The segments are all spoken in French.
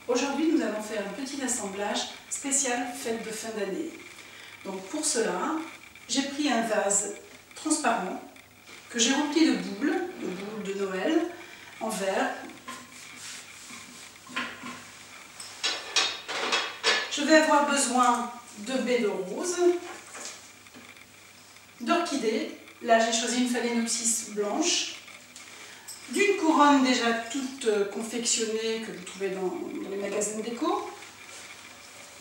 Aujourd'hui, nous allons faire un petit assemblage spécial fête de fin d'année. Donc pour cela, j'ai pris un vase transparent que j'ai rempli de boules de Noël en verre. Je vais avoir besoin de baies de rose, d'orchidées. Là, j'ai choisi une phalaenopsis blanche, d'une couronne déjà toute confectionnée que vous trouvez dans les magasins déco,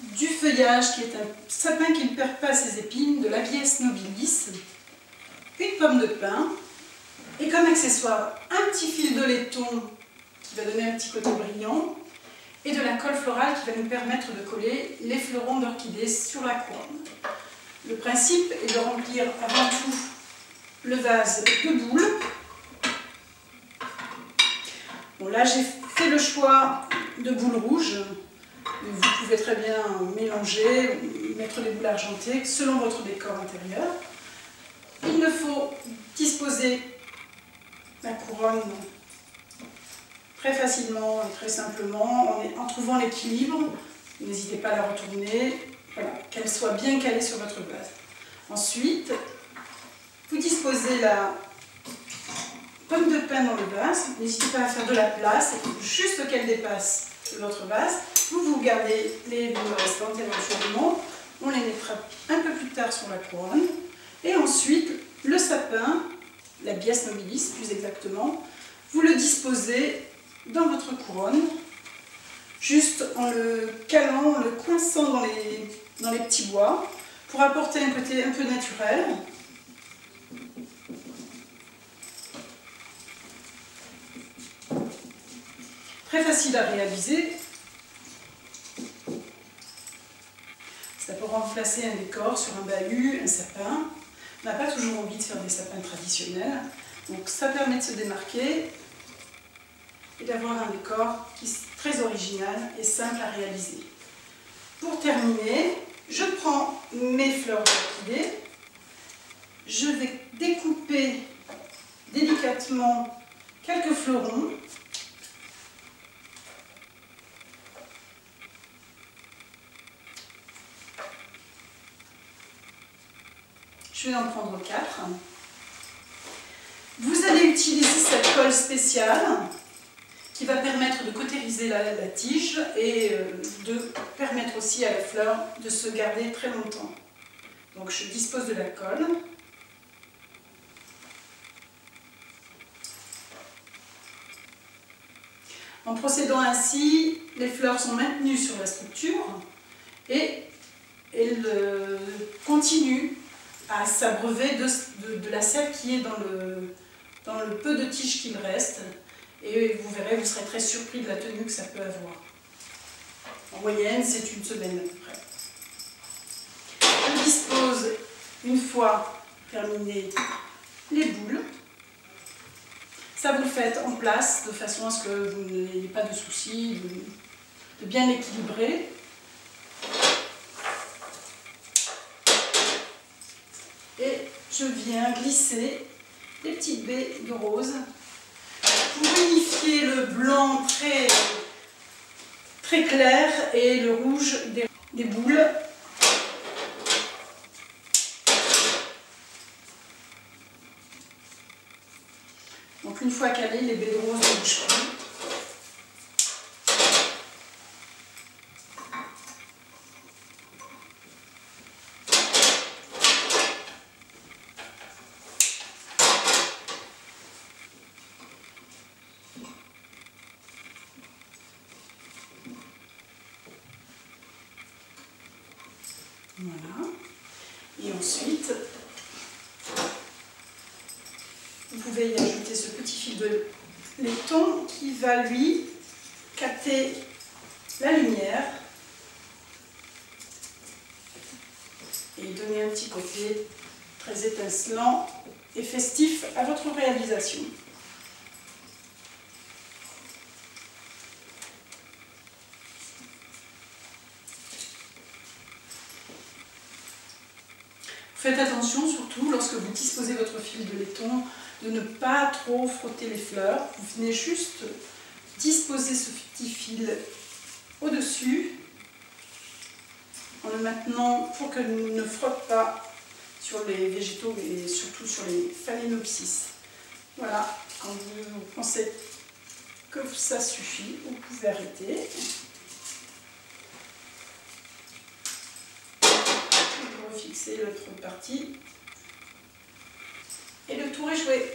du feuillage qui est un sapin qui ne perd pas ses épines, de l'Abies nobilis, une pomme de pin et comme accessoire un petit fil de laiton qui va donner un petit côté brillant et de la colle florale qui va nous permettre de coller les fleurons d'orchidées sur la couronne. Le principe est de remplir avant tout le vase de boules. Bon, là j'ai fait le choix de boules rouges. Vous pouvez très bien mélanger, mettre des boules argentées selon votre décor intérieur. Il me faut disposer la couronne très facilement et très simplement en trouvant l'équilibre. N'hésitez pas à la retourner, voilà, qu'elle soit bien calée sur votre vase. Ensuite, vous disposez la pomme de pin dans le vase. N'hésitez pas à faire de la place, juste qu'elle dépasse de votre vase. Vous gardez les boules restantes éventuellement. On les mettra un peu plus tard sur la couronne. Et ensuite, le sapin, l'Abies nobilis plus exactement, vous le disposez dans votre couronne, juste en le calant, en le coinçant dans les petits bois, pour apporter un côté un peu naturel. Très facile à réaliser. Ça peut remplacer un décor sur un bahut, un sapin. On n'a pas toujours envie de faire des sapins traditionnels. Donc ça permet de se démarquer et d'avoir un décor qui est très original et simple à réaliser. Pour terminer, je prends mes fleurs d'orchidée. Je vais découper délicatement quelques fleurons. Je vais en prendre 4. Vous allez utiliser cette colle spéciale qui va permettre de cautériser la tige et de permettre aussi à la fleur de se garder très longtemps. Donc je dispose de la colle. En procédant ainsi, les fleurs sont maintenues sur la structure et elles continuent à s'abreuver de la sève qui est dans le peu de tige qu'il reste. Et vous verrez, vous serez très surpris de la tenue que ça peut avoir. En moyenne, c'est une semaine à peu près. Je dispose, une fois terminé, les boules. Ça vous le faites en place, de façon à ce que vous n'ayez pas de soucis, de bien équilibrer. Et je viens glisser les petites baies de rose pour unifier le blanc très clair et le rouge des boules. Donc une fois calées, les baies de rose ne bougent plus. Voilà. Et ensuite, vous pouvez y ajouter ce petit fil de laiton qui va lui capter la lumière et donner un petit côté très étincelant et festif à votre réalisation. Faites attention surtout lorsque vous disposez votre fil de laiton de ne pas trop frotter les fleurs. Vous venez juste disposer ce petit fil au-dessus, en le maintenant pour que ne frotte pas sur les végétaux et surtout sur les phalaenopsis. Voilà, quand vous pensez que ça suffit, vous pouvez arrêter. Vous refixez l'autre partie et le tour est joué.